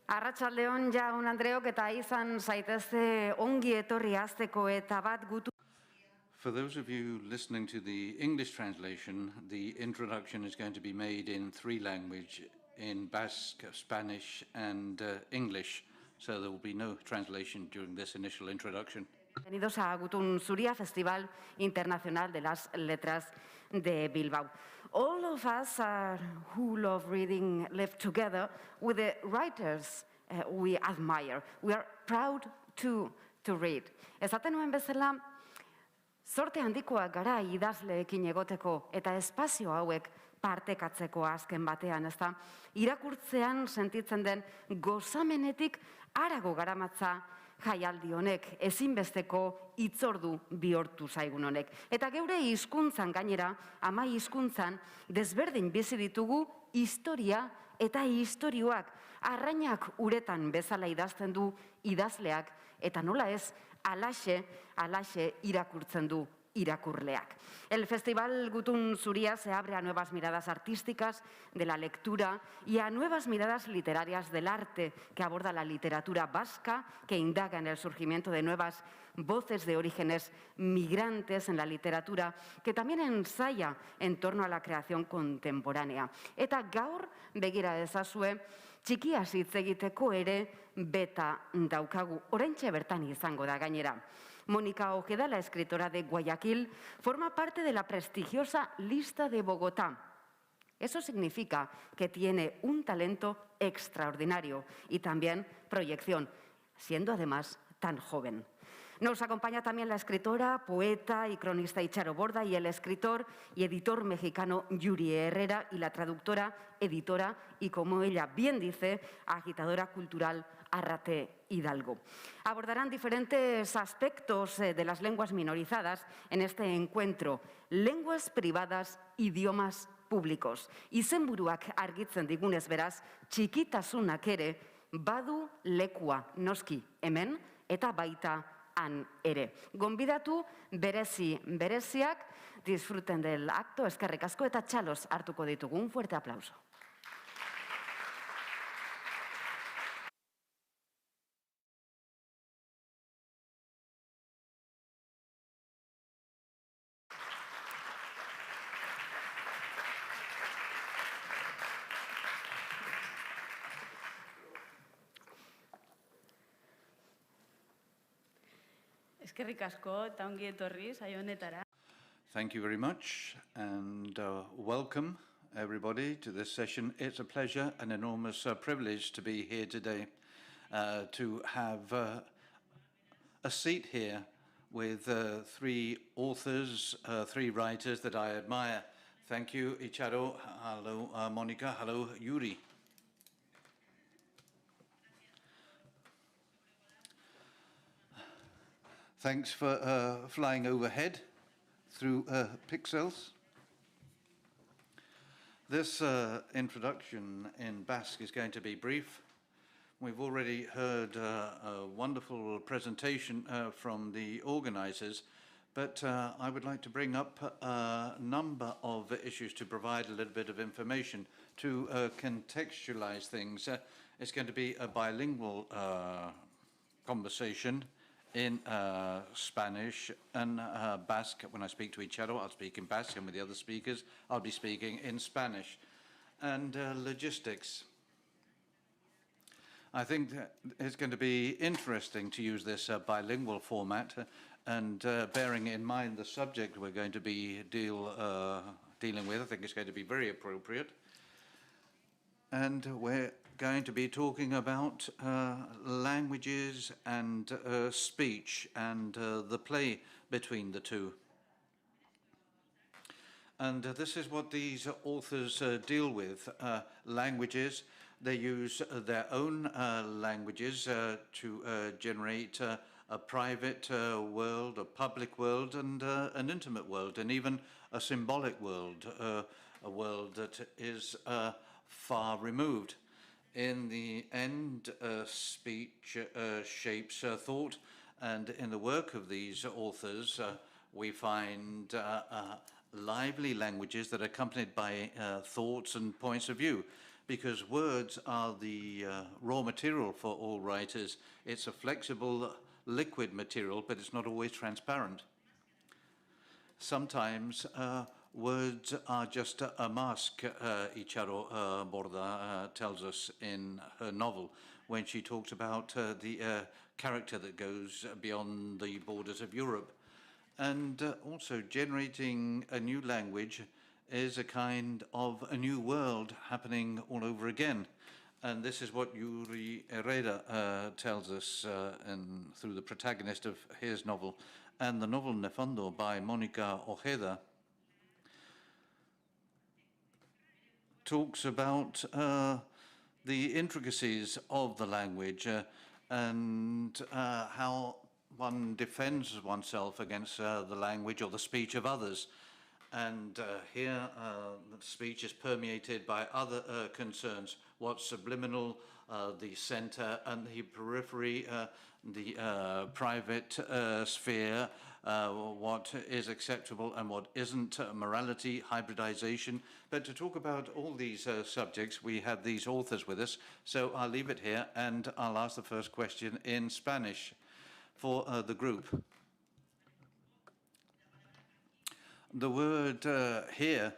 Arratsaldeon jaun Andreok eta izan zaitezte ongi etorri hasteko eta bat gutu. For those of you listening to the English translation, the introduction is going to be made in three languages, in Basque, Spanish, and English, so there will be no translation during this initial introduction. Bienvenidos a Gutun Zuria, Festival Internacional de las Letras de Bilbao. All of us who love reading live together with the writers we admire. We are proud to read. Esaten nuen bezala, zorte handikoak gara idazleekin egoteko eta espazio hauek partekatzeko azken batean, ezta? Irakurtzean sentitzen den gozamenetik harago garamatza jaialdi honek, ezinbesteko hitzordu bihurtu zaigun honek. Eta geure hizkuntzan gainera, 10 hizkuntzan desberdin bizi ditugu historia eta istorioak, arrainak uretan bezala idazten du idazleak, eta nola ez, alaxe irakurtzen du irakurleak. El Festival Gutun Zuria se abre a nuevas miradas artísticas de la lectura y a nuevas miradas literarias del arte que aborda la literatura vasca, que indaga en el surgimiento de nuevas voces de orígenes migrantes en la literatura, que también ensaya en torno a la creación contemporánea. Eta gaur begira ezazue, txikiaz hitz egiteko ere beta daukagu, oraintxe bertan izango da gainera. Mónica Ojeda, la escritora de Guayaquil, forma parte de la prestigiosa lista de Bogotá. Eso significa que tiene un talento extraordinario y también proyección, siendo además tan joven. Nos acompaña también la escritora, poeta y cronista Itxaro Borda y el escritor y editor mexicano Yuri Herrera y la traductora, editora y, como ella bien dice, agitadora cultural Arrate, Hidalgo. Abordarán diferentes aspectos de las lenguas minorizadas en este encuentro. Lenguas privadas, idiomas públicos. Izenburuak argitzen digunez beraz, txikitasunak ere badu lekua noski hemen eta baita han ere. Gonbidatu bereziak, disfruten del acto, eskerrik asko eta txalos hartuko ditugu. Un fuerte aplauso. Eskerrik asko eta ongi etorri saio honetara. Thank you very much, and welcome everybody to this session. It's a pleasure and enormous privilege to be here today, to have a seat here with three authors, three writers that I admire. Thank you, Itxaro. Hello, Monica. Hello, Yuri. Thanks for flying overhead through pixels. This introduction in Basque is going to be brief. We've already heard a wonderful presentation from the organizers, but I would like to bring up a number of issues to provide a little bit of information to contextualize things. It's going to be a bilingual conversation in Spanish and Basque. When I speak to Itxaro, I'll speak in Basque, and with the other speakers, I'll be speaking in Spanish. And logistics. I think that it's going to be interesting to use this bilingual format, and bearing in mind the subject we're going to be dealing with, I think it's going to be very appropriate. And we're going to be talking about languages and speech and the play between the two. And this is what these authors deal with. Languages, they use their own languages to generate a private world, a public world, and an intimate world, and even a symbolic world, a world that is far removed. In the end, speech shapes thought, and in the work of these authors, we find lively languages that are accompanied by thoughts and points of view. because words are the raw material for all writers. It's a flexible, liquid material, but it's not always transparent. Sometimes words are just a mask, Itxaro Borda tells us in her novel, when she talks about the character that goes beyond the borders of Europe. And also generating a new language is a kind of a new world happening all over again. And this is what Yuri Herrera tells us through the protagonist of his novel. And the novel Nefondo by Mónica Ojeda talks about the intricacies of the language and how one defends oneself against the language or the speech of others. And here the speech is permeated by other concerns, what's subliminal, the center and the periphery, the private sphere, what is acceptable and what isn't, morality, hybridization. But to talk about all these subjects, we have these authors with us. So I'll leave it here and I'll ask the first question in Spanish for the group. The word here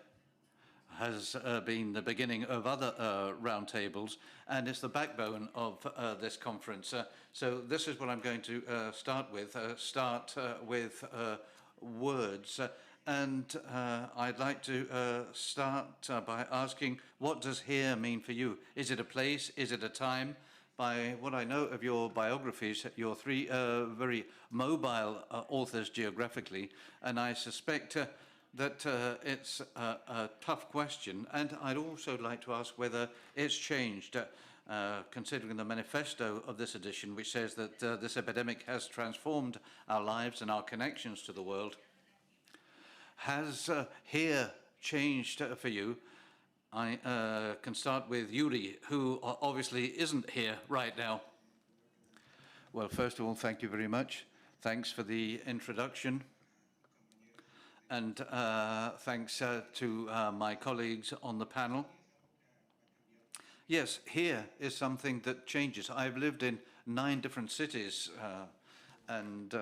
has been the beginning of other roundtables, and it's the backbone of this conference. So this is what I'm going to start with words. And I'd like to start by asking, what does here mean for you? Is it a place? Is it a time? By what I know of your biographies, you're three very mobile authors geographically, and I suspect that it's a tough question. And I'd also like to ask whether it's changed, considering the manifesto of this edition, which says that this epidemic has transformed our lives and our connections to the world. Has here changed for you? I can start with Yuri, who obviously isn't here right now. Well, first of all, thank you very much. Thanks for the introduction. And thanks to my colleagues on the panel. Yes, here is something that changes. I've lived in 9 different cities, and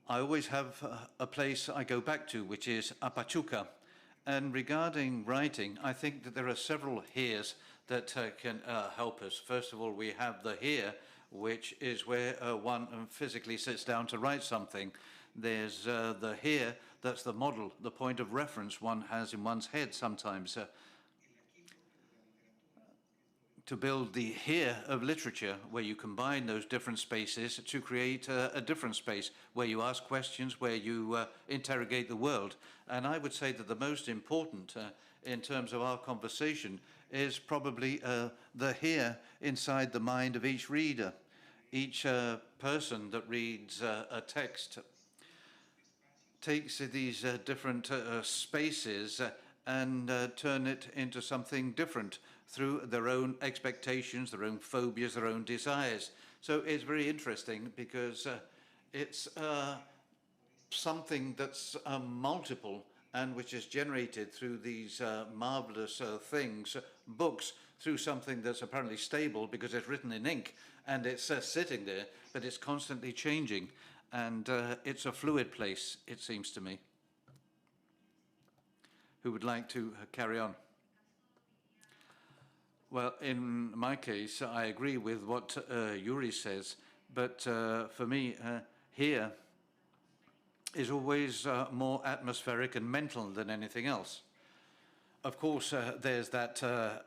I always have a place I go back to, which is Apachuca. And regarding writing, I think that there are several heres that can help us. First of all, we have the here, which is where one physically sits down to write something. There's the here, that's the model, the point of reference one has in one's head sometimes. To build the here of literature, where you combine those different spaces to create a different space, where you ask questions, where you interrogate the world. And I would say that the most important in terms of our conversation is probably the here inside the mind of each reader. Each person that reads a text takes these different spaces and turn it into something different through their own expectations, their own phobias, their own desires. So it's very interesting because it's something that's multiple and which is generated through these marvelous things, books, through something that's apparently stable because it's written in ink and it's sitting there, but it's constantly changing. And it's a fluid place, it seems to me. Who would like to carry on? Well, in my case, I agree with what Yuri says, but for me, here is always more atmospheric and mental than anything else. Of course, there's that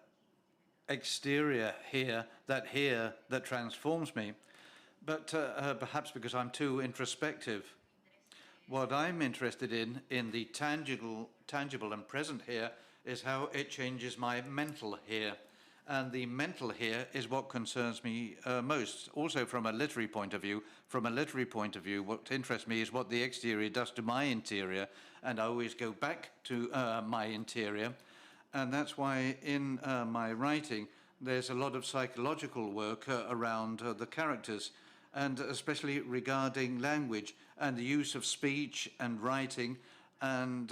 exterior here that transforms me, but perhaps because I'm too introspective. What I'm interested in the tangible and present here is how it changes my mental here. And the mental here is what concerns me most. Also from a literary point of view, what interests me is what the exterior does to my interior. And I always go back to my interior. And that's why in my writing, there's a lot of psychological work around the characters, and especially regarding language and the use of speech and writing and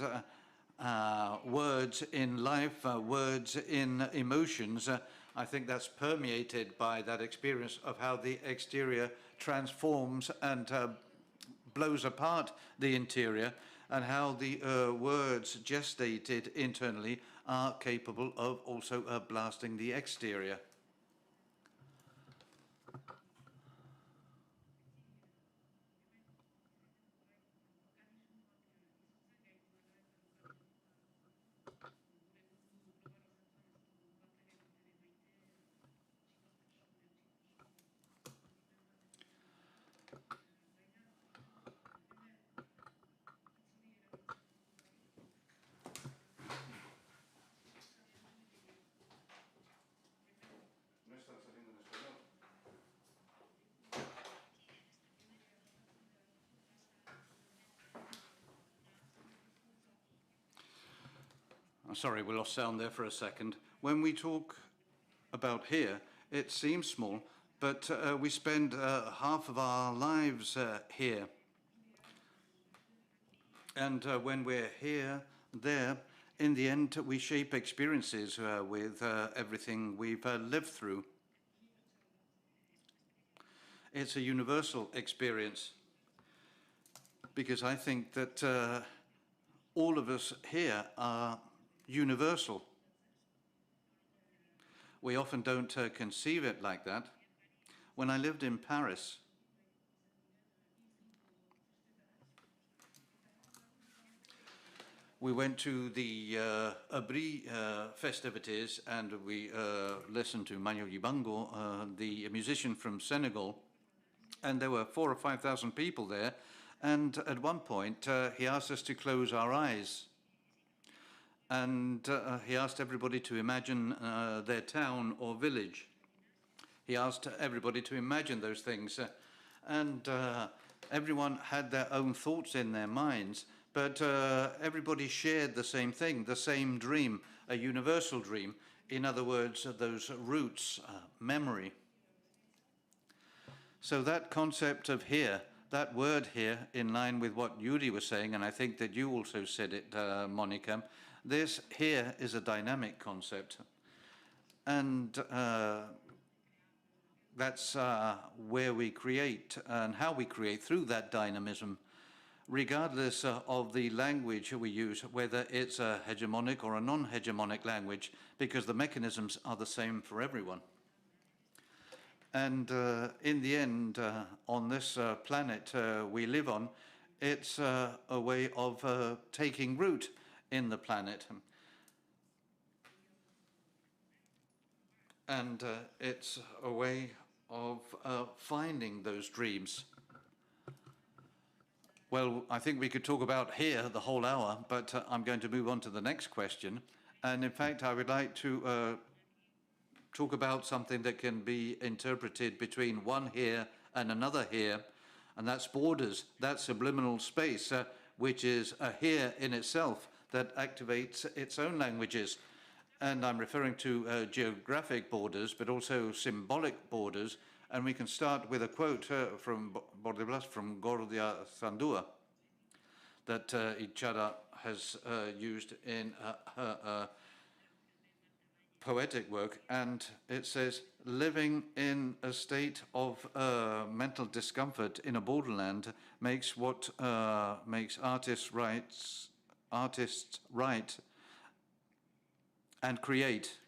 words in life, words in emotions. I think that's permeated by that experience of how the exterior transforms and blows apart the interior, and how the words gestated internally are capable of also blasting the exterior. I'm sorry, we lost sound there for a second. When we talk about here, it seems small, but we spend half of our lives here. And when we're here, there, in the end, we shape experiences with everything we've lived through. It's a universal experience, because I think that all of us here are universal. We often don't conceive it like that. When I lived in Paris, we went to the Abri festivities, and we listened to Manu Dibango, the musician from Senegal, and there were 4,000 or 5,000 people there. And at one point, he asked us to close our eyes. And he asked everybody to imagine their town or village. He asked everybody to imagine those things. And everyone had their own thoughts in their minds, but everybody shared the same thing, the same dream, a universal dream. In other words, those roots, memory. So that concept of here, that word here, in line with what Yuri was saying, and I think that you also said it, Monica, this here is a dynamic concept. And that's where we create and how we create through that dynamism, regardless of the language we use, whether it's a hegemonic or a non-hegemonic language, because the mechanisms are the same for everyone. And in the end, on this planet we live on, it's a way of taking root in the planet. And it's a way of finding those dreams. Well, I think we could talk about here the whole hour, but I'm going to move on to the next question. And in fact, I would like to talk about something that can be interpreted between one here and another here, and that's borders, that subliminal space, which is a here in itself that activates its own languages. And I'm referring to geographic borders, but also symbolic borders. And we can start with a quote from Borda, from Gordia Sandua, that Itxaro has used in her poetic work. And it says, living in a state of mental discomfort in a borderland makes what makes artists write and create.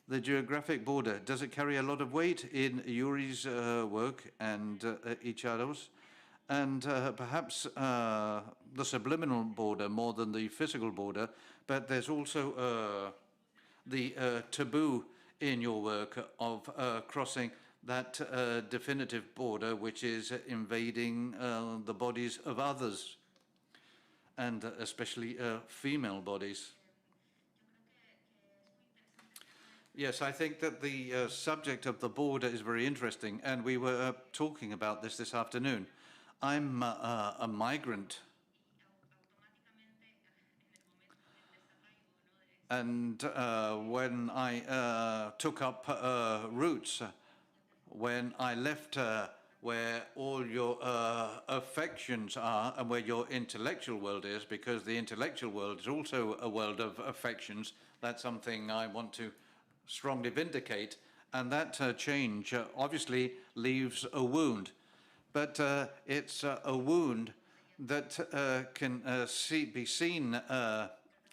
The geographic border, does it carry a lot of weight in Yuri's work and Itxaro's? And perhaps the subliminal border more than the physical border, but there's also the taboo in your work of crossing that definitive border, which is invading the bodies of others, and especially female bodies. Yes, I think that the subject of the border is very interesting, and we were talking about this afternoon. I'm a migrant, and when I took up roots, when I left where all your affections are and where your intellectual world is, because the intellectual world is also a world of affections. That's something I want to strongly vindicate. And that change obviously leaves a wound. But it's a wound that can be seen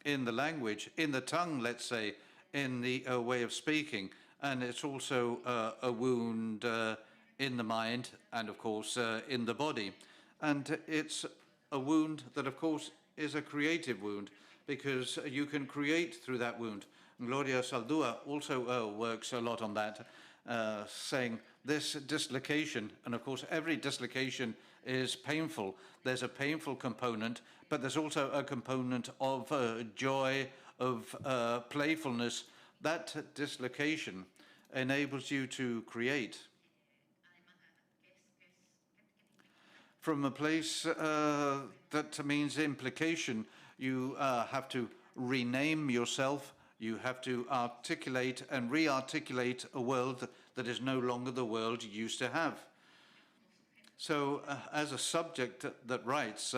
in the language, in the tongue, let's say, in the way of speaking. And it's also a wound in the mind and, of course, in the body. And it's a wound that, of course, is a creative wound, because you can create through that wound. Gloria Saldúa also works a lot on that, saying this dislocation, and of course every dislocation is painful. There's a painful component, but there's also a component of joy, of playfulness. That dislocation enables you to create from a place that means implication. You have to rename yourself. You have to articulate and re-articulate a world that is no longer the world you used to have. So as a subject that writes,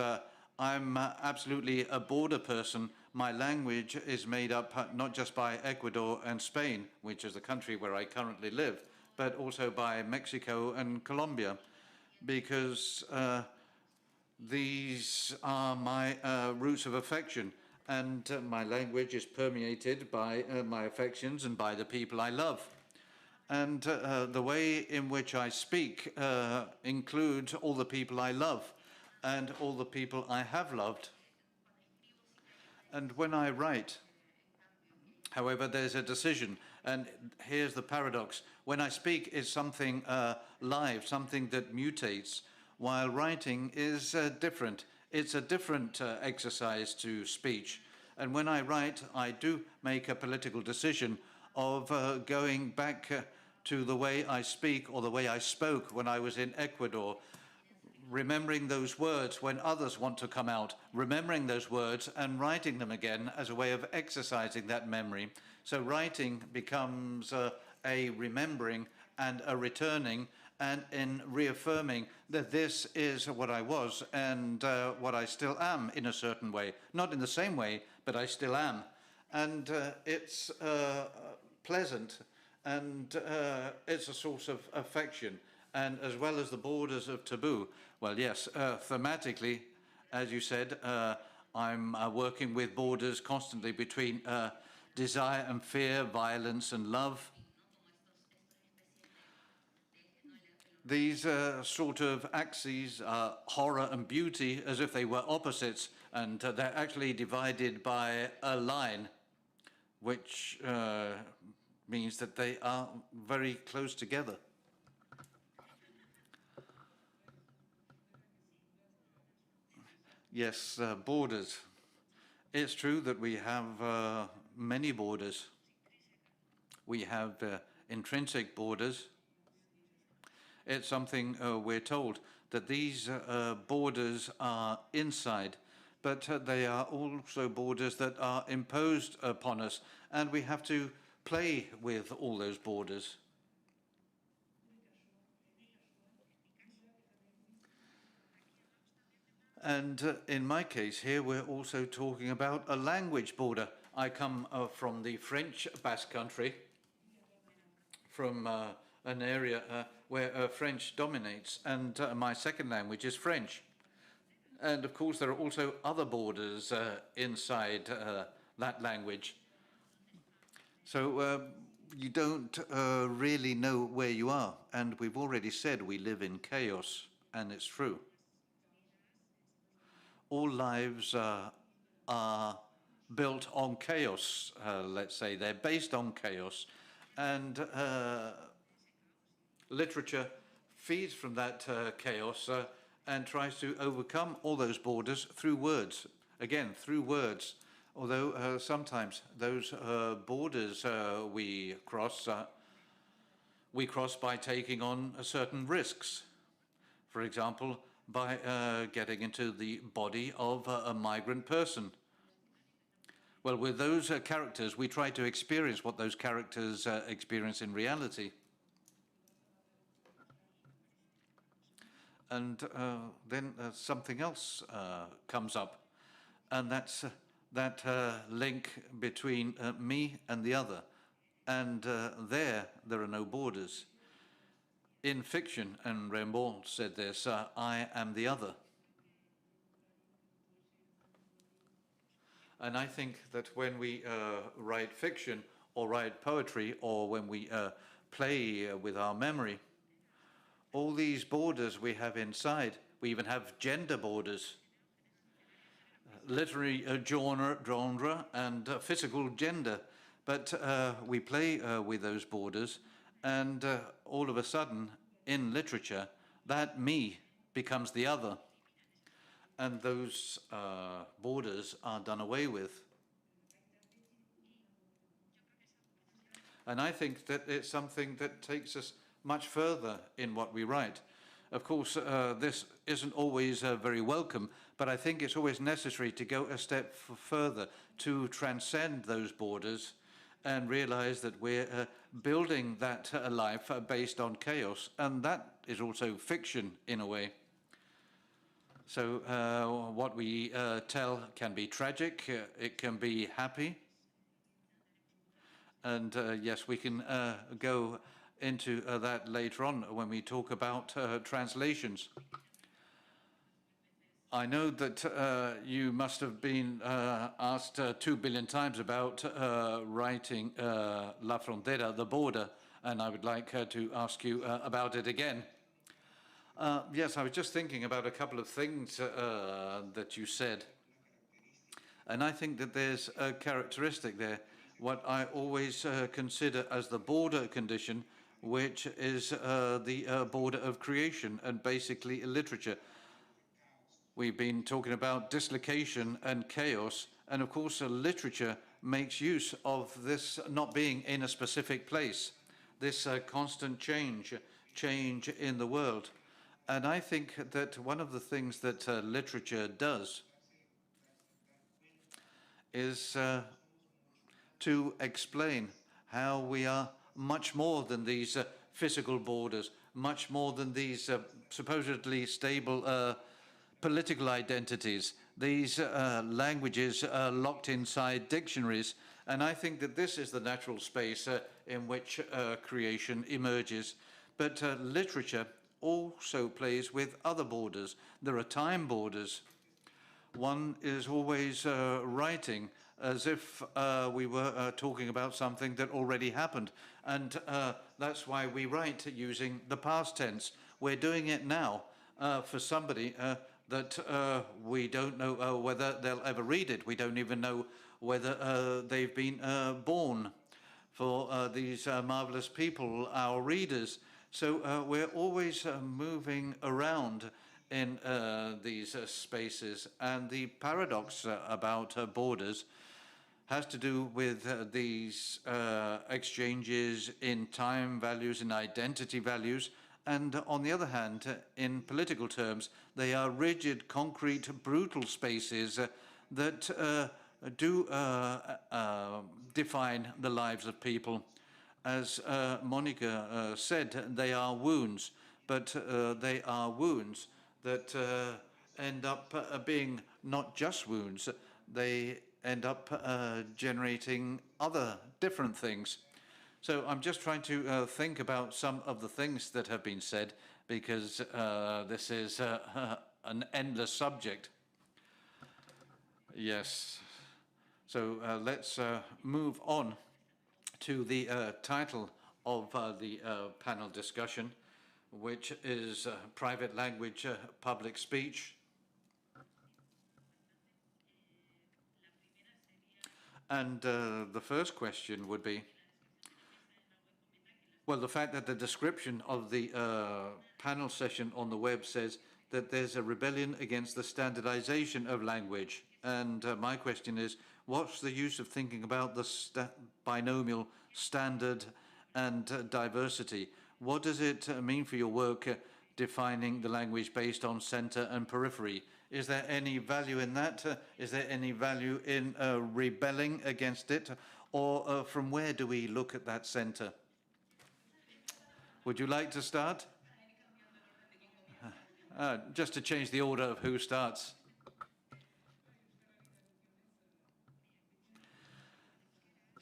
I'm absolutely a border person. My language is made up not just by Ecuador and Spain, which is the country where I currently live, but also by Mexico and Colombia, because these are my roots of affection. And my language is permeated by my affections and by the people I love. And the way in which I speak includes all the people I love and all the people I have loved. And when I write, however, there's a decision. And here's the paradox. When I speak, it's something live, something that mutates, while writing is different. It's a different exercise to speech. And when I write, I do make a political decision of going back to the way I speak or the way I spoke when I was in Ecuador, remembering those words when others want to come out, remembering those words and writing them again as a way of exercising that memory. So writing becomes a remembering and a returning, and in reaffirming that this is what I was and what I still am in a certain way. Not in the same way, but I still am. And it's pleasant, and it's a source of affection. And as well as the borders of taboo, well, yes, thematically, as you said, I'm working with borders constantly between desire and fear, violence and love. These sort of axes are horror and beauty, as if they were opposites, and they're actually divided by a line, which means that they are very close together. Yes, borders. It's true that we have many borders. We have intrinsic borders. It's something we're told that these borders are inside, but they are also borders that are imposed upon us, and we have to play with all those borders. And in my case here, we're also talking about a language border. I come from the French Basque Country, from an area where French dominates, and my second language is French. And of course, there are also other borders inside that language. So you don't really know where you are. And we've already said we live in chaos, and it's true. All lives are built on chaos, let's say. They're based on chaos. And literature feeds from that chaos and tries to overcome all those borders through words. Again, through words. Although sometimes those borders we cross by taking on certain risks. For example, by getting into the body of a migrant person. Well, with those characters, we try to experience what those characters experience in reality. And then something else comes up, and that's that link between me and the other. And there are no borders. In fiction, and Rimbaud said this, I am the other. And I think that when we write fiction or write poetry, or when we play with our memory, all these borders we have inside, we even have gender borders, literary genre and physical gender. But we play with those borders, and all of a sudden, in literature, that me becomes the other. And those borders are done away with. And I think that it's something that takes us much further in what we write. Of course, this isn't always very welcome, but I think it's always necessary to go a step further, to transcend those borders and realize that we're building that life based on chaos, and that is also fiction in a way. So what we tell can be tragic, it can be happy, and yes, we can go into that later on when we talk about translations. I know that you must have been asked 2 billion times about writing La Frontera, the border, and I would like to ask you about it again. Yes, I was just thinking about a couple of things that you said. And I think that there's a characteristic there, what I always consider as the border condition, which is the border of creation and basically literature. We've been talking about dislocation and chaos, and of course literature makes use of this not being in a specific place, this constant change in the world. And I think that one of the things that literature does is to explain how we are much more than these physical borders, much more than these supposedly stable political identities, these languages locked inside dictionaries. And I think that this is the natural space in which creation emerges. But literature also plays with other borders. There are time borders. One is always writing as if we were talking about something that already happened. And that's why we write using the past tense. We're doing it now for somebody that we don't know whether they'll ever read it. We don't even know whether they've been born. For these marvelous people, our readers. So we're always moving around in these spaces, and the paradox about borders has to do with these exchanges in time values, in identity values, and on the other hand, in political terms, they are rigid, concrete, brutal spaces that do define the lives of people. As Monica said, they are wounds, but they are wounds that end up being not just wounds, they end up generating other different things. So I'm just trying to think about some of the things that have been said, because this is an endless subject. Yes. So let's move on to the title of the panel discussion, which is Private Language, Public Speech. And the first question would be, well, the fact that the description of the panel session on the web says that there's a rebellion against the standardization of language. And my question is, what's the use of thinking about the binomial standard and diversity? What does it mean for your work defining the language based on center and periphery? Is there any value in that? Is there any value in rebelling against it? Or from where do we look at that center? Would you like to start? Just to change the order of who starts.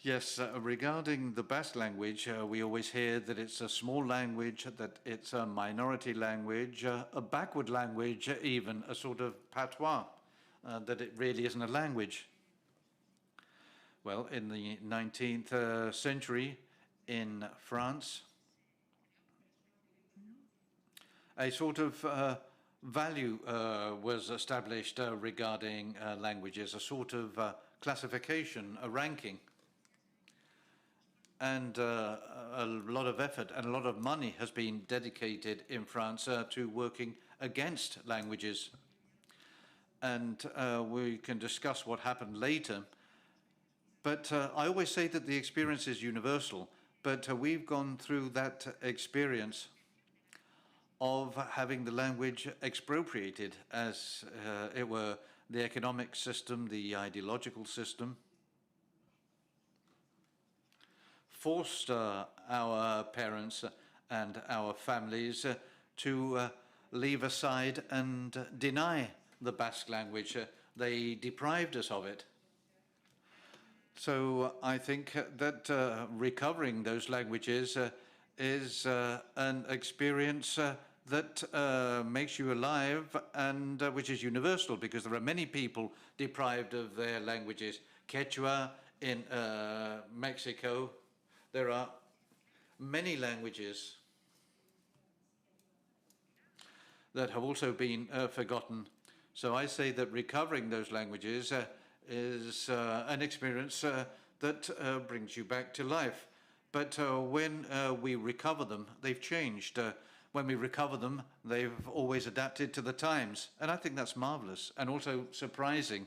Yes, regarding the Basque language, we always hear that it's a small language, that it's a minority language, a backward language, even a sort of patois, that it really isn't a language. Well, in the 19th century in France, a sort of value was established regarding languages, a sort of classification, a ranking. And a lot of effort and a lot of money has been dedicated in France to working against languages. And we can discuss what happened later. But I always say that the experience is universal, but we've gone through that experience of having the language expropriated, as it were, the economic system, the ideological system, forced our parents and our families to leave aside and deny the Basque language. They deprived us of it. So I think that recovering those languages is an experience that makes you alive and which is universal, because there are many people deprived of their languages. Quechua in Mexico. There are many languages that have also been forgotten. So I say that recovering those languages is an experience that brings you back to life. But when we recover them, they've changed. When we recover them, they've always adapted to the times. And I think that's marvelous and also surprising.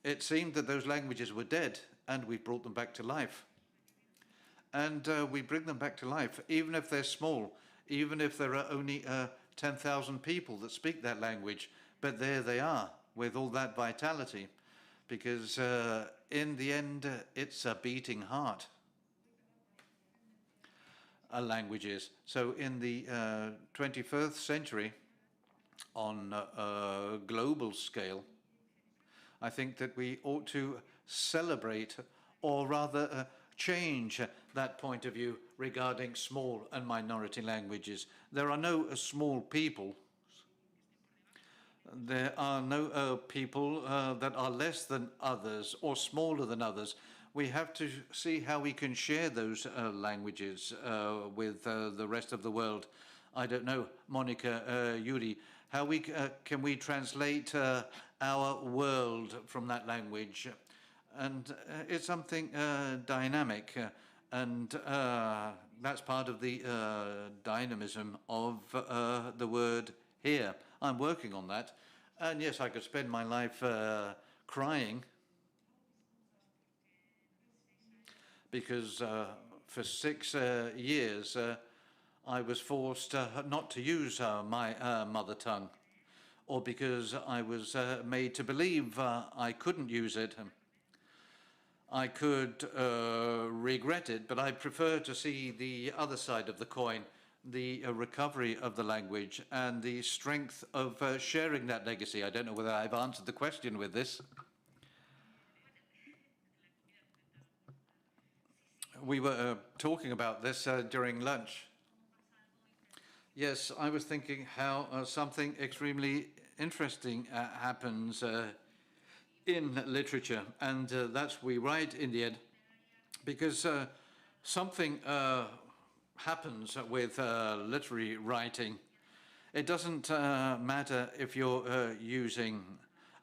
It seemed that those languages were dead, and we brought them back to life. And we bring them back to life, even if they're small, even if there are only 10,000 people that speak that language. But there they are, with all that vitality, because in the end, it's a beating heart. A language is. So in the 21st century, on a global scale, I think that we ought to celebrate, or rather change that point of view regarding small and minority languages. There are no small people. There are no people that are less than others or smaller than others. We have to see how we can share those languages with the rest of the world. I don't know, Monica, Yuri, how can we translate our world from that language? And it's something dynamic, and that's part of the dynamism of the word here. I'm working on that, and yes, I could spend my life crying, because for 6 years I was forced not to use my mother tongue, or because I was made to believe I couldn't use it. I could regret it, but I prefer to see the other side of the coin, the recovery of the language and the strength of sharing that legacy. I don't know whether I've answered the question with this. We were talking about this during lunch. Yes, I was thinking how something extremely interesting happens in literature, and that's we write in the end, because something happens with literary writing. It doesn't matter if you're using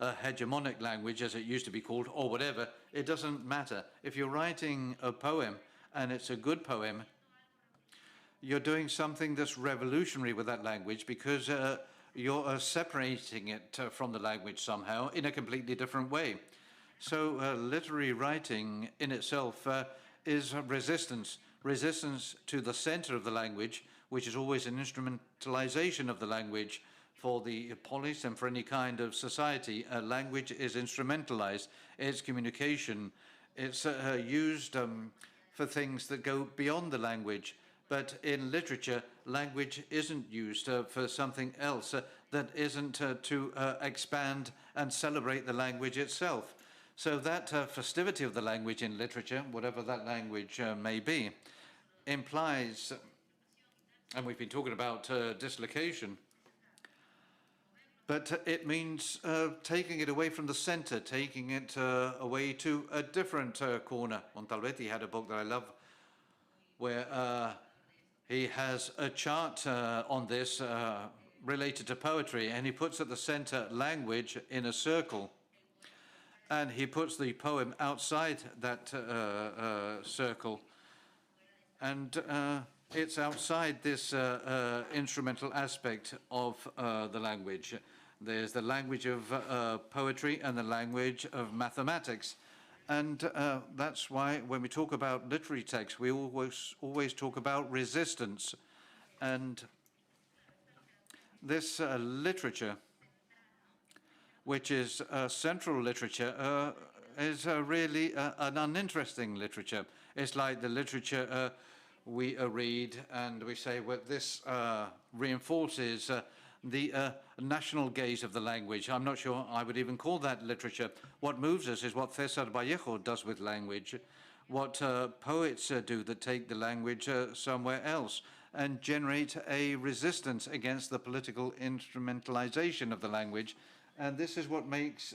a hegemonic language, as it used to be called, or whatever. It doesn't matter. If you're writing a poem and it's a good poem, you're doing something that's revolutionary with that language, because you're separating it from the language somehow in a completely different way. So literary writing in itself is resistance to the center of the language, which is always an instrumentalization of the language for the polis and for any kind of society. Language is instrumentalized, it's communication, it's used for things that go beyond the language. But in literature, language isn't used for something else. that isn't to expand and celebrate the language itself. So that festivity of the language in literature, whatever that language may be, implies, and we've been talking about dislocation, but it means taking it away from the center, taking it away to a different corner. Montalbetti had a book that I love where he has a chart on this related to poetry, and he puts at the center language in a circle, and he puts the poem outside that circle, and it's outside this instrumental aspect of the language. There's the language of poetry and the language of mathematics. And that's why when we talk about literary texts, we always talk about resistance. And this literature, which is central literature, is really an uninteresting literature. It's like the literature we read and we say, well, this reinforces the national gaze of the language. I'm not sure I would even call that literature. What moves us is what César Vallejo does with language, what poets do that take the language somewhere else and generate a resistance against the political instrumentalization of the language. And this is what makes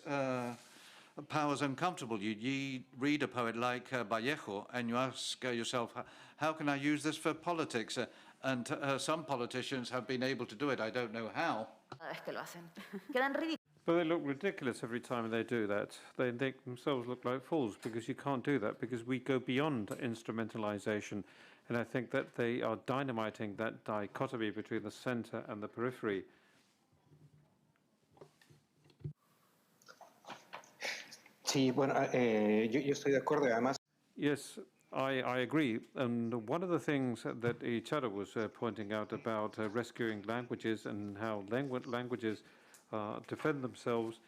powers uncomfortable. You read a poet like Vallejo and you ask yourself, how can I use this for politics? And some politicians have been able to do it. I don't know how. Es que lo hacen. Quedan ridículos. But they look ridiculous every time they do that. They make themselves look like fools because you can't do that, because we go beyond instrumentalization. And I think that they are dynamiting that dichotomy between the center and the periphery. Sí, bueno, yo estoy de acuerdo y además. Yes, I agree. And one of the things that Itxaro was pointing out about rescuing languages and how languages defend themselves.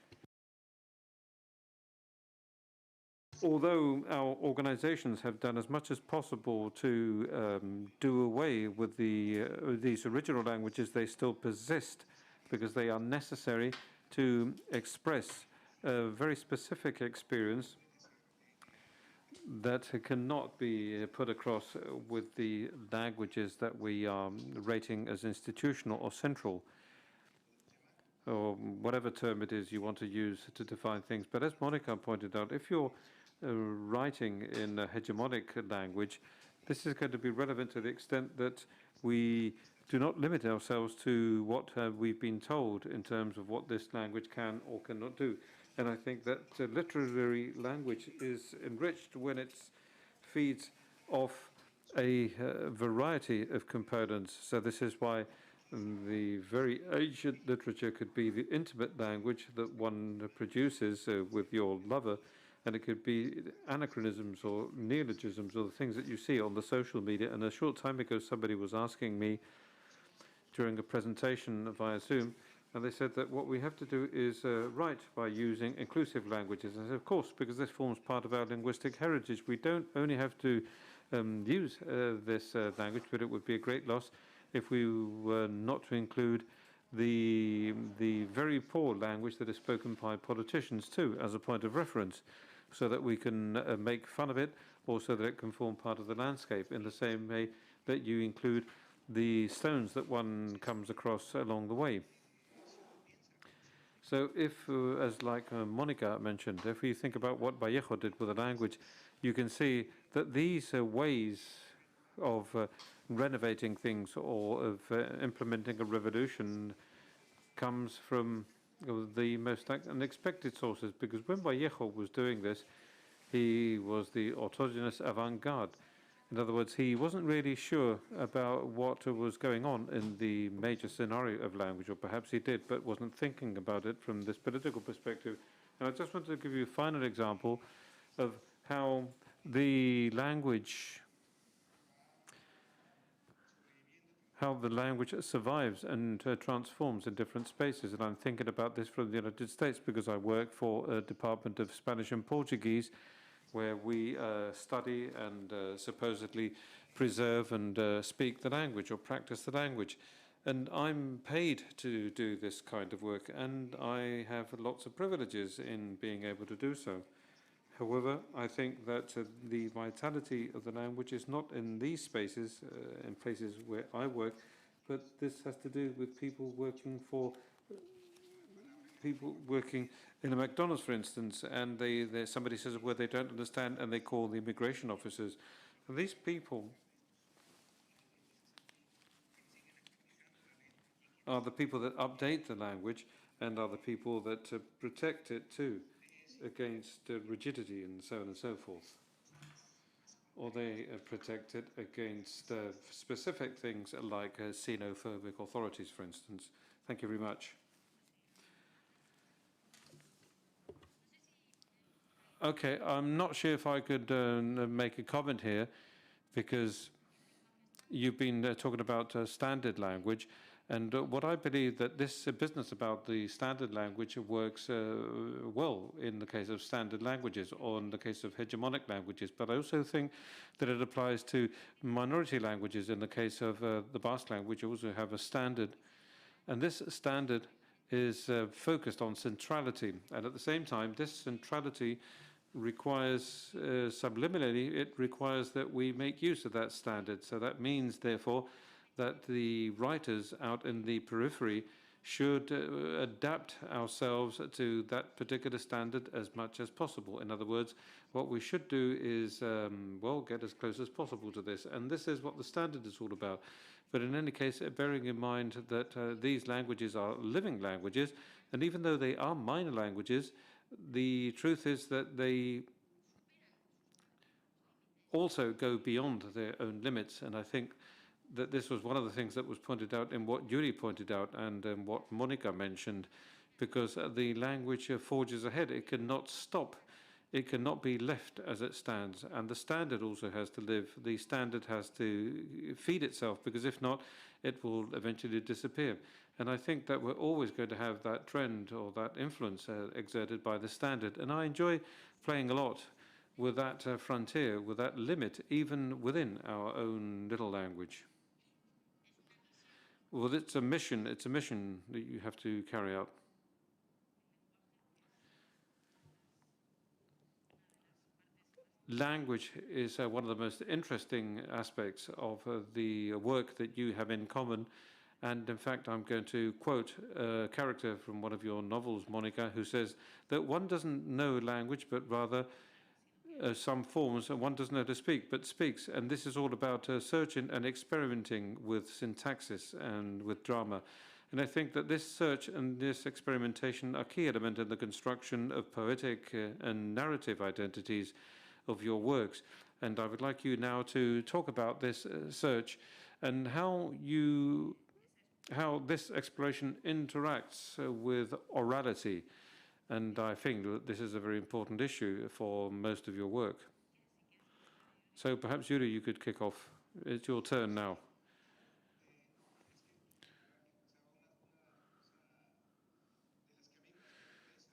Although our organizations have done as much as possible to do away with these original languages, they still persist because they are necessary to express a very specific experience that cannot be put across with the languages that we are rating as institutional or central, or whatever term it is you want to use to define things. But as Monica pointed out, if you're writing in a hegemonic language, this is going to be relevant to the extent that we do not limit ourselves to what we've been told in terms of what this language can or cannot do. And I think that literary language is enriched when it feeds off a variety of components. So this is why the very ancient literature could be the intimate language that one produces with your lover, and it could be anachronisms or neologisms or the things that you see on the social media. And a short time ago, somebody was asking me during a presentation via Zoom, and they said that what we have to do is write by using inclusive languages. And I said, of course, because this forms part of our linguistic heritage. We don't only have to use this language, but it would be a great loss if we were not to include the very poor language that is spoken by politicians too, as a point of reference, so that we can make fun of it, or so that it can form part of the landscape, in the same way that you include the stones that one comes across along the way. So if, as like Monica mentioned, if we think about what Vallejo did with the language, you can see that these ways of renovating things or of implementing a revolution comes from the most unexpected sources, because when Vallejo was doing this, he was the autogenous avant-garde. In other words, he wasn't really sure about what was going on in the major scenario of language, or perhaps he did, but wasn't thinking about it from this political perspective. And I just wanted to give you a final example of how the language survives and transforms in different spaces. And I'm thinking about this from the United States because I work for a Department of Spanish and Portuguese, where we study and supposedly preserve and speak the language or practice the language. And I'm paid to do this kind of work, and I have lots of privileges in being able to do so. However, I think that the vitality of the language is not in these spaces, in places where I work, but this has to do with people working in a McDonald's, for instance, and somebody says a word they don't understand, and they call the immigration officers. And these people are the people that update the language and are the people that protect it too against rigidity and so on and so forth. Or they protect it against specific things like xenophobic authorities, for instance. Thank you very much. Okay, I'm not sure if I could make a comment here, because you've been talking about standard language. And what I believe that this business about the standard language works well in the case of standard languages or in the case of hegemonic languages. But I also think that it applies to minority languages. In the case of the Basque language, you also have a standard. And this standard is focused on centrality. And at the same time, this centrality requires, subliminally, it requires that we make use of that standard. So that means, therefore, that the writers out in the periphery should adapt ourselves to that particular standard as much as possible. In other words, what we should do is, well, get as close as possible to this. And this is what the standard is all about. But in any case, bearing in mind that these languages are living languages, and even though they are minor languages, the truth is that they also go beyond their own limits. And I think that this was one of the things that was pointed out in what Yuri pointed out and what Monica mentioned, because the language forges ahead. It cannot stop. It cannot be left as it stands. And the standard also has to live. The standard has to feed itself, because if not, it will eventually disappear. And I think that we're always going to have that trend or that influence exerted by the standard. And I enjoy playing a lot with that frontier, with that limit, even within our own little language. Well, it's a mission that you have to carry out. Language is one of the most interesting aspects of the work that you have in common. And in fact, I'm going to quote a character from one of your novels, Monica, who says that one doesn't know language, but rather some forms, and one doesn't know to speak, but speaks. And this is all about searching and experimenting with syntaxis and with drama. And I think that this search and this experimentation are key element in the construction of poetic and narrative identities of your works. And I would like you now to talk about this search and how this exploration interacts with orality. And I think that this is a very important issue for most of your work. So perhaps, Yuri, you could kick off. It's your turn now.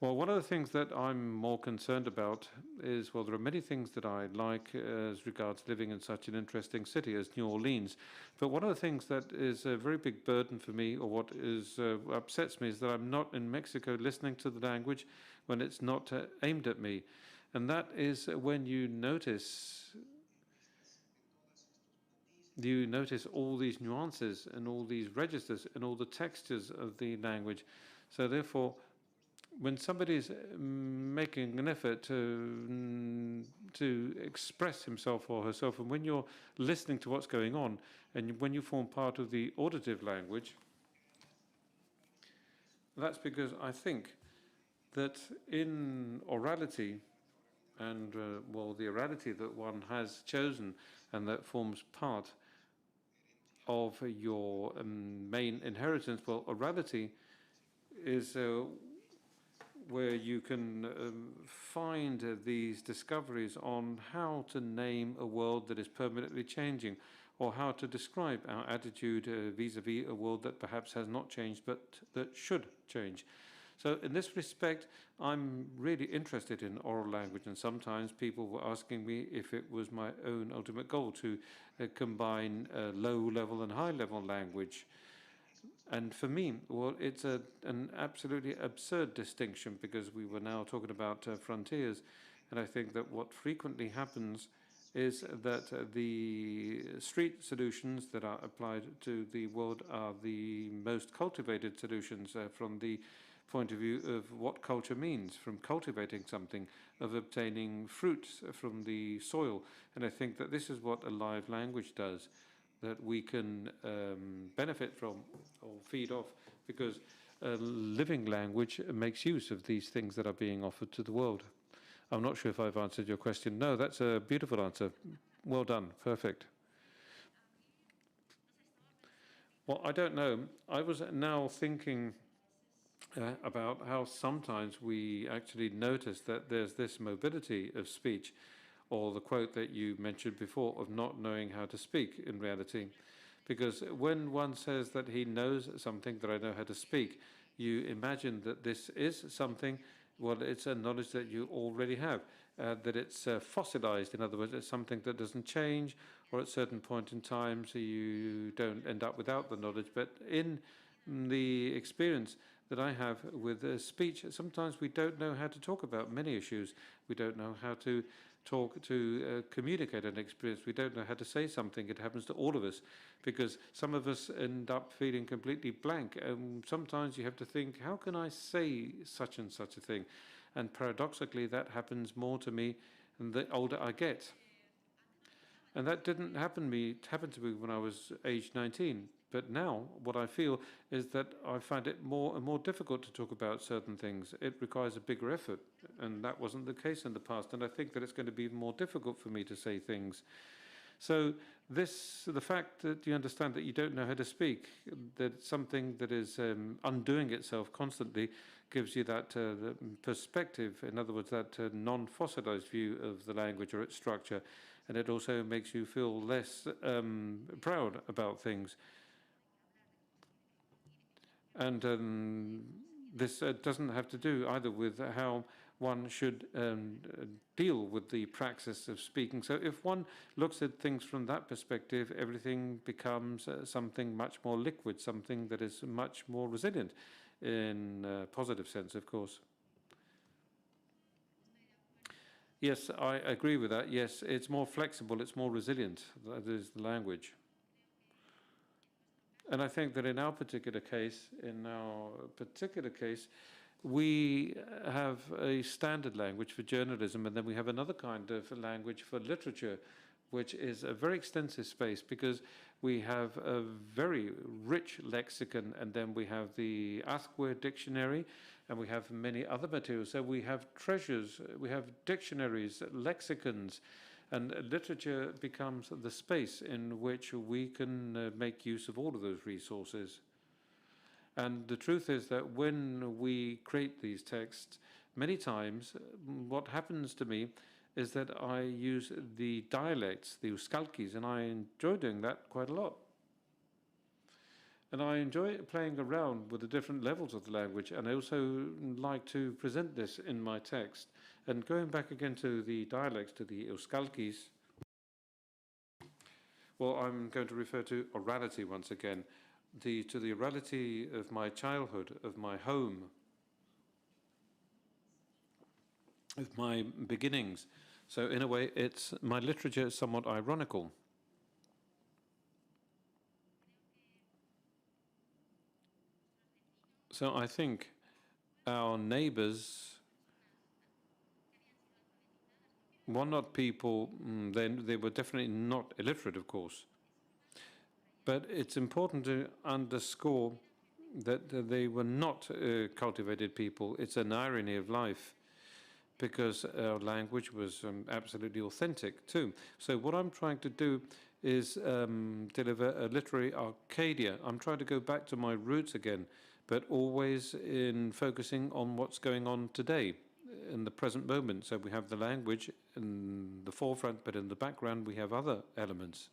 Well, one of the things that I'm more concerned about is, well, there are many things that I like as regards living in such an interesting city as New Orleans. But one of the things that is a very big burden for me, or what is upsets me, is that I'm not in Mexico listening to the language when it's not aimed at me. And that is when you notice all these nuances and all these registers and all the textures of the language. So therefore, when somebody's making an effort to express himself or herself, and when you're listening to what's going on, and when you form part of the auditive language, that's because I think that in orality, and well, the orality that one has chosen and that forms part of your main inheritance, well, orality is where you can find these discoveries on how to name a world that is permanently changing, or how to describe our attitude vis-a-vis a world that perhaps has not changed, but that should change. So in this respect, I'm really interested in oral language, and sometimes people were asking me if it was my own ultimate goal to combine low-level and high-level language. And for me, well, it's an absolutely absurd distinction because we were now talking about frontiers. And I think that what frequently happens is that the street solutions that are applied to the world are the most cultivated solutions from the point of view of what culture means, from cultivating something, of obtaining fruits from the soil. And I think that this is what a live language does, that we can benefit from or feed off, because a living language makes use of these things that are being offered to the world. I'm not sure if I've answered your question. No, that's a beautiful answer. Well done. Perfect. Well, I don't know. I was now thinking about how sometimes we actually notice that there's this mobility of speech, or the quote that you mentioned before of not knowing how to speak in reality. Because when one says that he knows something, that I know how to speak, you imagine that this is something, well, it's a knowledge that you already have, that it's fossilized. In other words, it's something that doesn't change, or at a certain point in time, so you don't end up without the knowledge. But in the experience that I have with speech, sometimes we don't know how to talk about many issues. We don't know how to talk to communicate an experience. We don't know how to say something. It happens to all of us, because some of us end up feeling completely blank. Sometimes you have to think, how can I say such and such a thing? And paradoxically, that happens more to me the older I get. And that didn't happen to me when I was age 19. But now what I feel is that I find it more and more difficult to talk about certain things. It requires a bigger effort, and that wasn't the case in the past. And I think that it's going to be more difficult for me to say things. So the fact that you understand that you don't know how to speak, that something that is undoing itself constantly, gives you that perspective. In other words, that non-fossilized view of the language or its structure. And it also makes you feel less proud about things. And this doesn't have to do either with how one should deal with the praxis of speaking. So if one looks at things from that perspective, everything becomes something much more liquid, something that is much more resilient, in a positive sense, of course. Yes, I agree with that. Yes, it's more flexible, it's more resilient. That is the language. And I think that in our particular case, we have a standard language for journalism, and then we have another kind of language for literature, which is a very extensive space, because we have a very rich lexicon, and then we have the Azcue dictionary, and we have many other materials. So we have treasures, we have dictionaries, lexicons, and literature becomes the space in which we can make use of all of those resources. And the truth is that when we create these texts, many times what happens to me is that I use the dialects, the euskalkis, and I enjoy doing that quite a lot. And I enjoy playing around with the different levels of the language, and I also like to present this in my text. And going back again to the dialects, to the euskalkis, well, I'm going to refer to orality once again, to the orality of my childhood, of my home, of my beginnings. So in a way, my literature is somewhat ironical. So I think our neighbors, were not people, they were definitely not illiterate, of course. But it's important to underscore that they were not cultivated people. It's an irony of life, because our language was absolutely authentic too. So what I'm trying to do is deliver a literary Arcadia. I'm trying to go back to my roots again, but always in focusing on what's going on today, in the present moment. So we have the language in the forefront, but in the background we have other elements.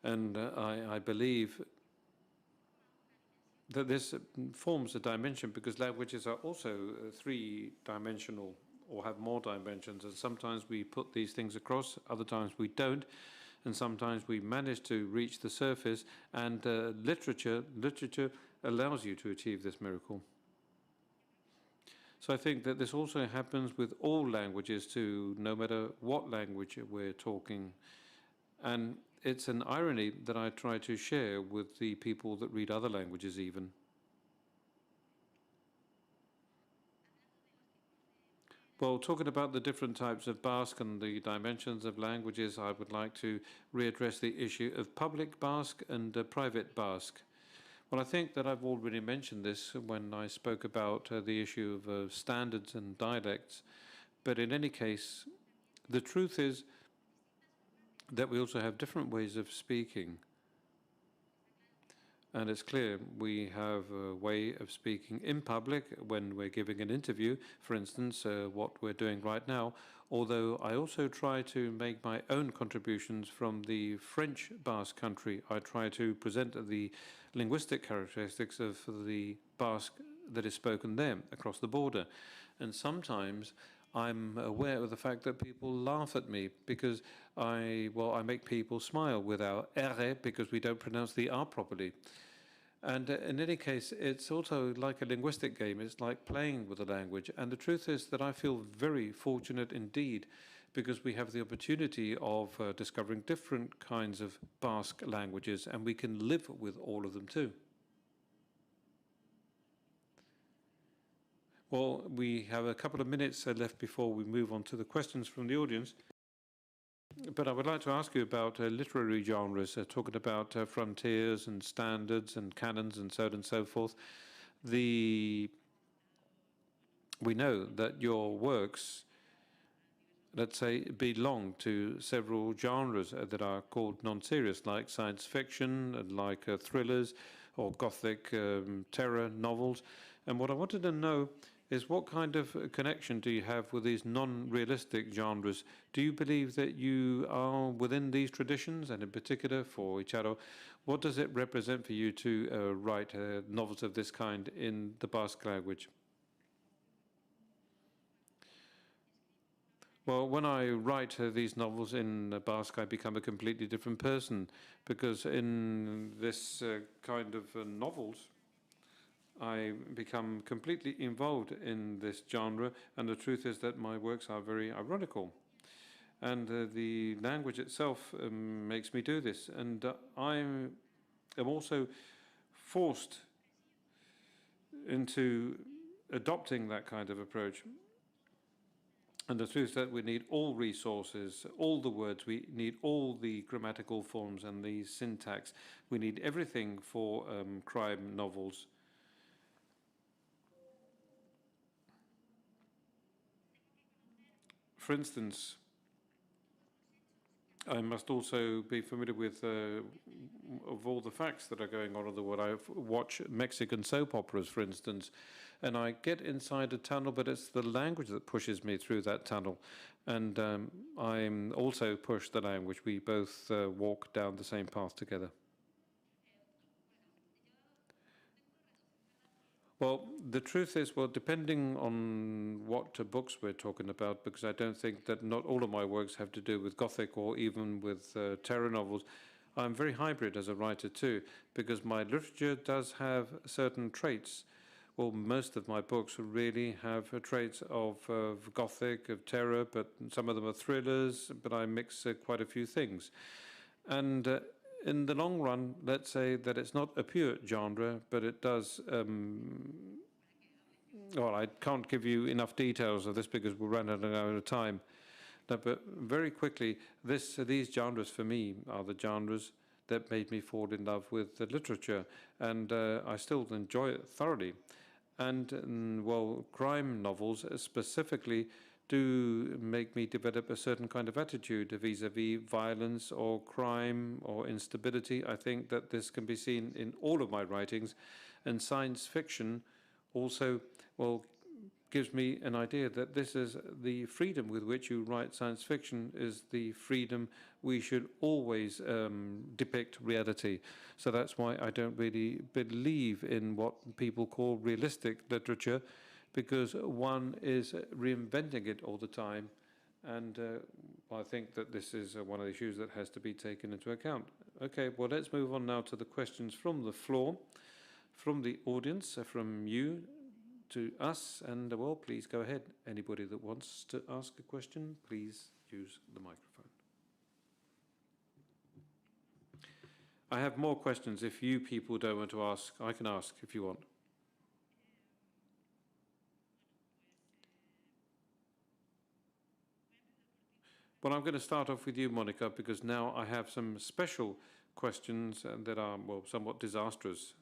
And I believe that this forms a dimension, because languages are also three-dimensional, or have more dimensions, and sometimes we put these things across, other times we don't. and sometimes we manage to reach the surface, and literature allows you to achieve this miracle. So I think that this also happens with all languages too, no matter what language we're talking. And it's an irony that I try to share with the people that read other languages even. Well, talking about the different types of Basque and the dimensions of languages, I would like to readdress the issue of public Basque and private Basque. Well, I think that I've already mentioned this when I spoke about the issue of standards and dialects. But in any case, the truth is that we also have different ways of speaking. And it's clear we have a way of speaking in public when we're giving an interview, for instance, what we're doing right now, although I also try to make my own contributions from the French Basque country. I try to present the linguistic characteristics of the Basque that is spoken there across the border. And sometimes I'm aware of the fact that people laugh at me because I make people smile with our Arrate because we don't pronounce the R properly. And in any case, it's also like a linguistic game. It's like playing with the language. And the truth is that I feel very fortunate indeed because we have the opportunity of discovering different kinds of Basque languages, and we can live with all of them too. Well, we have a couple of minutes left before we move on to the questions from the audience. But I would like to ask you about literary genres, talking about frontiers and standards and canons and so on and so forth. We know that your works, let's say, belong to several genres that are called non-serious, like science fiction, like thrillers, or gothic terror novels. And what I wanted to know is what kind of connection do you have with these non-realistic genres? Do you believe that you are within these traditions? And in particular for Itxaro, what does it represent for you to write novels of this kind in the Basque language? Well, when I write these novels in Basque, I become a completely different person, because in this kind of novels, I become completely involved in this genre, and the truth is that my works are very ironical. And the language itself makes me do this. And I am also forced into adopting that kind of approach. And the truth is that we need all resources, all the words, we need all the grammatical forms and the syntax. We need everything for crime novels. For instance, I must also be familiar with of all the facts that are going on in the world. I watch Mexican soap operas, for instance, and I get inside a tunnel, but it's the language that pushes me through that tunnel. And I'm also push the language. We both walk down the same path together. Well, the truth is, well, depending on what books we're talking about, because I don't think that not all of my works have to do with Gothic or even with terror novels. I'm very hybrid as a writer too, because my literature does have certain traits. Well, most of my books really have traits of Gothic, of terror, but some of them are thrillers, but I mix quite a few things. And in the long run, let's say that it's not a pure genre, but it does, well, I can't give you enough details of this because we'll run out of time. No, but very quickly, these genres for me are the genres that made me fall in love with the literature, and I still enjoy it thoroughly. And well, crime novels specifically do make me develop a certain kind of attitude vis-a-vis violence or crime or instability. I think that this can be seen in all of my writings, and science fiction also, well, gives me an idea that this is the freedom with which you write science fiction is the freedom we should always depict reality. So that's why I don't really believe in what people call realistic literature, because one is reinventing it all the time. And I think that this is one of the issues that has to be taken into account. Okay, well, let's move on now to the questions from the floor, from the audience, from you to us. And, well, please go ahead. Anybody that wants to ask a question, please use the microphone. I have more questions. If you people don't want to ask, I can ask if you want. Well, I'm going to start off with you, Monica, because now I have some special questions that are, well, somewhat disastrous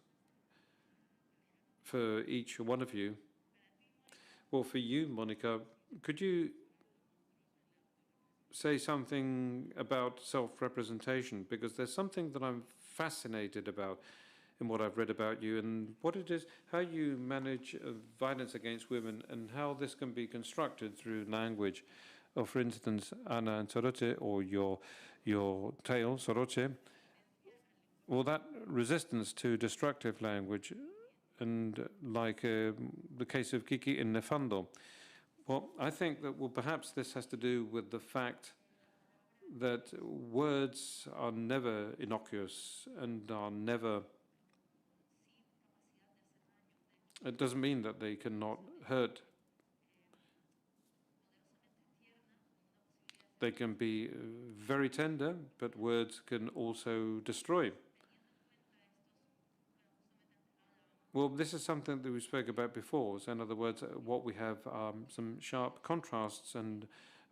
for each one of you. Well, for you, Monica, could you say something about self-representation? Because there's something that I'm fascinated about in what I've read about you and what it is, how you manage violence against women and how this can be constructed through language. Or for instance, Ana and Soroche, or your tale, Soroche, well, that resistance to destructive language, and like the case of Kiki in Nefando, well, I think that, well, perhaps this has to do with the fact that words are never innocuous and are never, it doesn't mean that they cannot hurt. They can be very tender, but words can also destroy. Well, this is something that we spoke about before. So in other words, what we have are some sharp contrasts and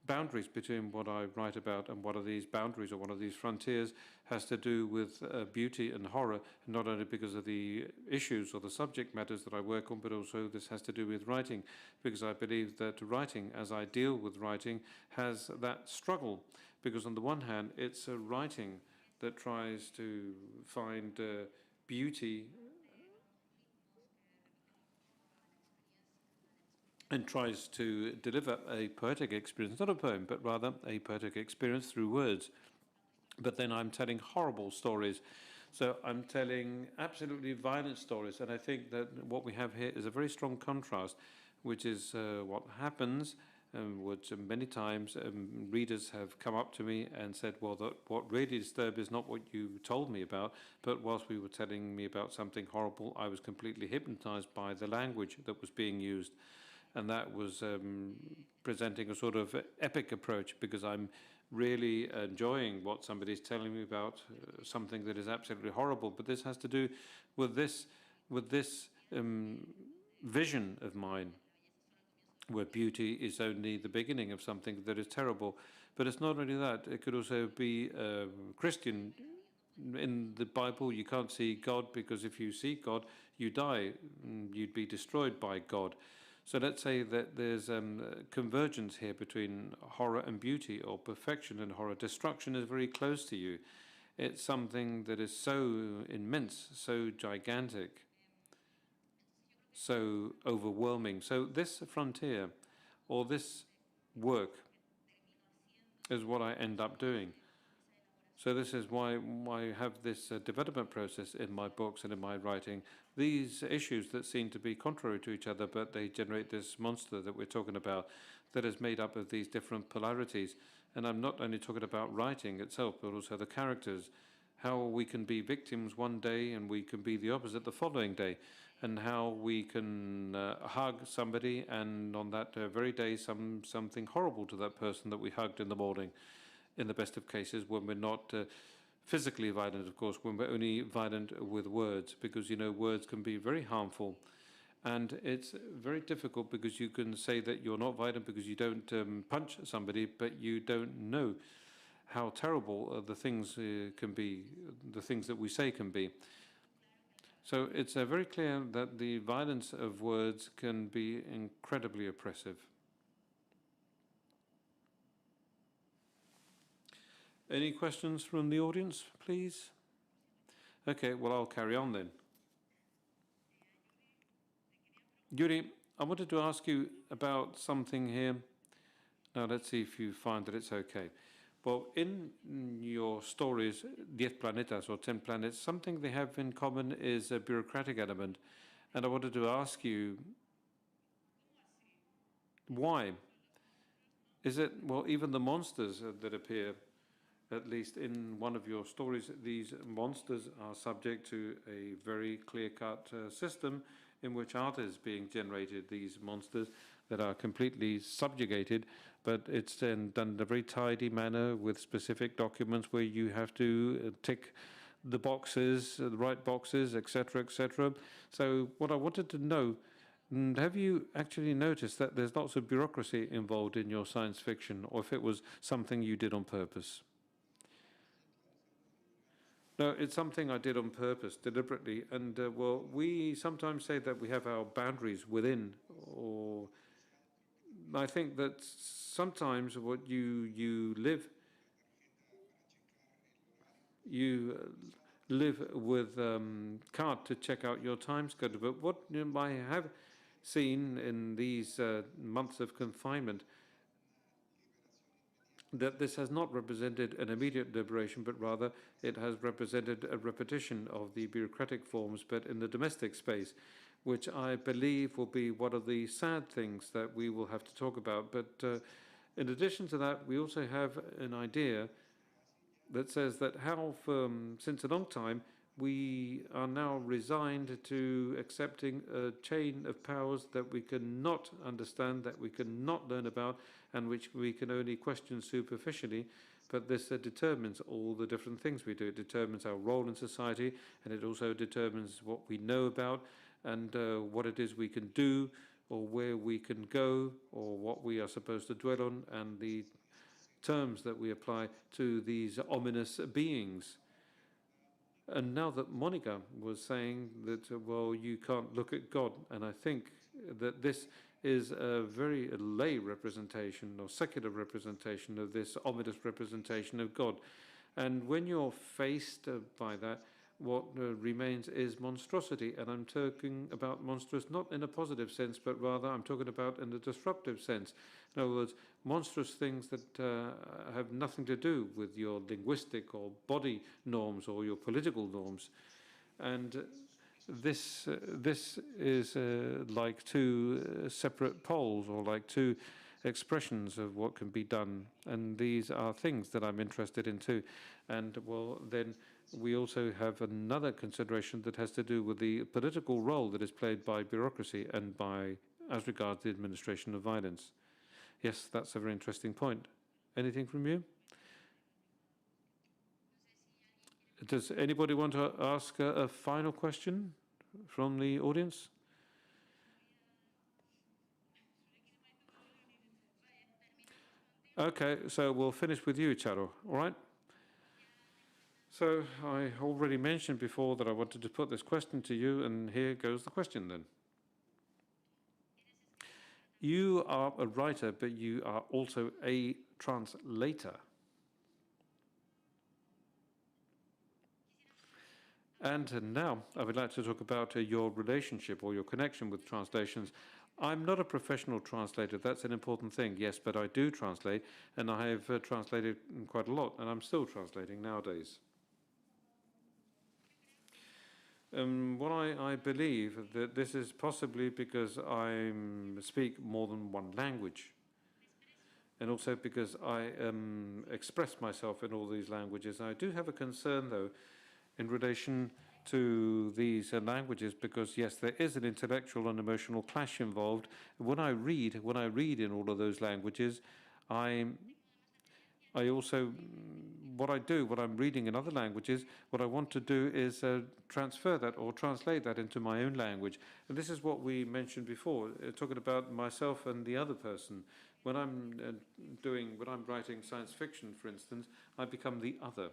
boundaries between what I write about, and what are these boundaries or what are these frontiers has to do with beauty and horror, not only because of the issues or the subject matters that I work on, but also this has to do with writing, because I believe that writing, as I deal with writing, has that struggle, because on the one hand, it's a writing that tries to find beauty and tries to deliver a poetic experience, not a poem, but rather a poetic experience through words. But then I'm telling horrible stories. So I'm telling absolutely violent stories. And I think that what we have here is a very strong contrast, which is what happens, which many times readers have come up to me and said, well, what really disturbed is not what you told me about, but whilst we were telling me about something horrible, I was completely hypnotized by the language that was being used. And that was presenting a sort of epic approach, because I'm really enjoying what somebody's telling me about, something that is absolutely horrible. But this has to do with this vision of mine, where beauty is only the beginning of something that is terrible. But it's not only that. It could also be Christian. In the Bible, you can't see God, because if you see God, you die. You'd be destroyed by God. So let's say that there's convergence here between horror and beauty, or perfection and horror. Destruction is very close to you. It's something that is so immense, so gigantic, so overwhelming. So this frontier, or this work, is what I end up doing. So this is why I have this development process in my books and in my writing. These issues that seem to be contrary to each other, but they generate this monster that we're talking about, that is made up of these different polarities. And I'm not only talking about writing itself, but also the characters, how we can be victims one day and we can be the opposite the following day, and how we can hug somebody and on that very day something horrible to that person that we hugged in the morning. In the best of cases, when we're not physically violent, of course, when we're only violent with words, because, you know, words can be very harmful. And it's very difficult, because you can say that you're not violent because you don't punch somebody, but you don't know how terrible the things can be, the things that we say can be. So it's very clear that the violence of words can be incredibly oppressive. Any questions from the audience, please? Okay, well, I'll carry on then. Yuri, I wanted to ask you about something here. Now, let's see if you find that it's okay. Well, in your stories, 10 planetas or 10 planets, something they have in common is a bureaucratic element. And I wanted to ask you, why? Is it, well, even the monsters that appear, at least in one of your stories, these monsters are subject to a very clear-cut system in which art is being generated, these monsters that are completely subjugated, but it's then done in a very tidy manner with specific documents where you have to tick the boxes, the right boxes, etc., etc. So what I wanted to know, have you actually noticed that there's lots of bureaucracy involved in your science fiction, or if it was something you did on purpose? No, it's something I did on purpose, deliberately. And, well, we sometimes say that we have our boundaries within, or I think that sometimes what you live with card to check out your time schedule. But what I have seen in these months of confinement, that this has not represented an immediate liberation, but rather it has represented a repetition of the bureaucratic forms, but in the domestic space, which I believe will be one of the sad things that we will have to talk about. But in addition to that, we also have an idea that says that how, since a long time, we are now resigned to accepting a chain of powers that we cannot understand, that we cannot learn about, and which we can only question superficially. But this determines all the different things we do. It determines our role in society, and it also determines what we know about, and what it is we can do, or where we can go, or what we are supposed to dwell on, and the terms that we apply to these ominous beings. And now that Monica was saying that, well, you can't look at God, and I think that this is a very lay representation or secular representation of this ominous representation of God. And when you're faced by that, what remains is monstrosity. And I'm talking about monstrous not in a positive sense, but rather I'm talking about in a disruptive sense. In other words, monstrous things that have nothing to do with your linguistic or body norms or your political norms. And this is like two separate poles, or like two expressions of what can be done. And these are things that I'm interested in too. And, well, then we also have another consideration that has to do with the political role that is played by bureaucracy and by, as regards the administration of violence. Yes, that's a very interesting point. Anything from you? Does anybody want to ask a final question from the audience? Okay, so we'll finish with you, Itxaro, all right? So I already mentioned before that I wanted to put this question to you, and here goes the question then. You are a writer, but you are also a translator. And now I would like to talk about your relationship or your connection with translations. I'm not a professional translator, that's an important thing, yes, but I do translate, and I have translated quite a lot, and I'm still translating nowadays. What I believe that this is possibly because I speak more than one language, and also because I express myself in all these languages. I do have a concern, though, in relation to these languages, because yes, there is an intellectual and emotional clash involved. When I read in all of those languages, I also, what I do, what I'm reading in other languages, what I want to do is transfer that or translate that into my own language. And this is what we mentioned before, talking about myself and the other person. When I'm writing science fiction, for instance, I become the other.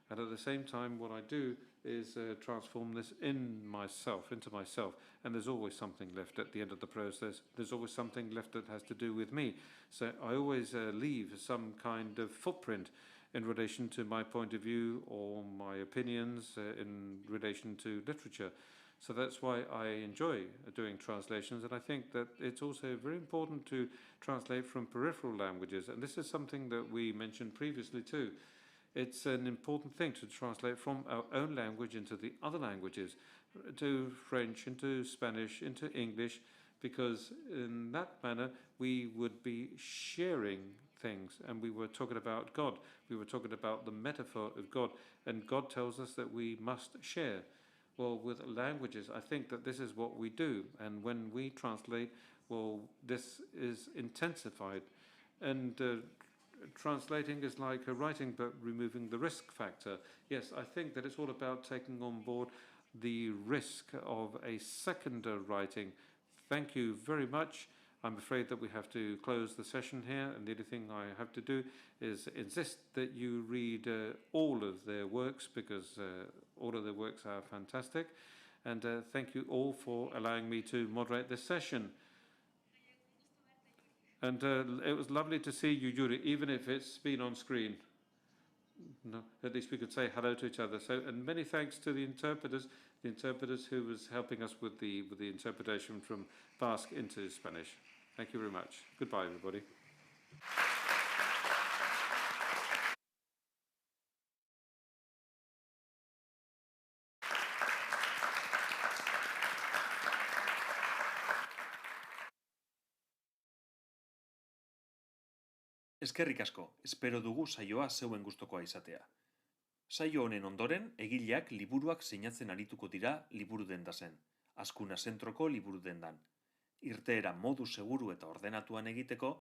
And at the same time, what I do is transform this into myself. And there's always something left at the end of the process. There's always something left that has to do with me. So I always leave some kind of footprint in relation to my point of view or my opinions in relation to literature. So that's why I enjoy doing translations. And I think that it's also very important to translate from peripheral languages. And this is something that we mentioned previously too. It's an important thing to translate from our own language into the other languages, to French, into Spanish, into English, because in that manner we would be sharing things, and we were talking about God. We were talking about the metaphor of God, and God tells us that we must share. Well, with languages, I think that this is what we do, and when we translate, well, this is intensified. And translating is like writing, but removing the risk factor. Yes, I think that it's all about taking on board the risk of a second writing. Thank you very much. I'm afraid that we have to close the session here, and the only thing I have to do is insist that you read all of their works, because all of their works are fantastic. And thank you all for allowing me to moderate this session. And it was lovely to see you, Yuri, even if it's been on screen. No, at least we could say hello to each other. So, and many thanks to the interpreters who was helping us with the interpretation from Basque into Spanish. Thank you very much. Goodbye, everybody. Eskerrik asko, espero dugu saioa zeuen gustokoa izatea. Saio honen ondoren, egileak liburuak sinatzen arituko dira liburu dendazen, Azkuna zentroko liburu dendan. Irteera modu seguru eta ordenatuan egiteko,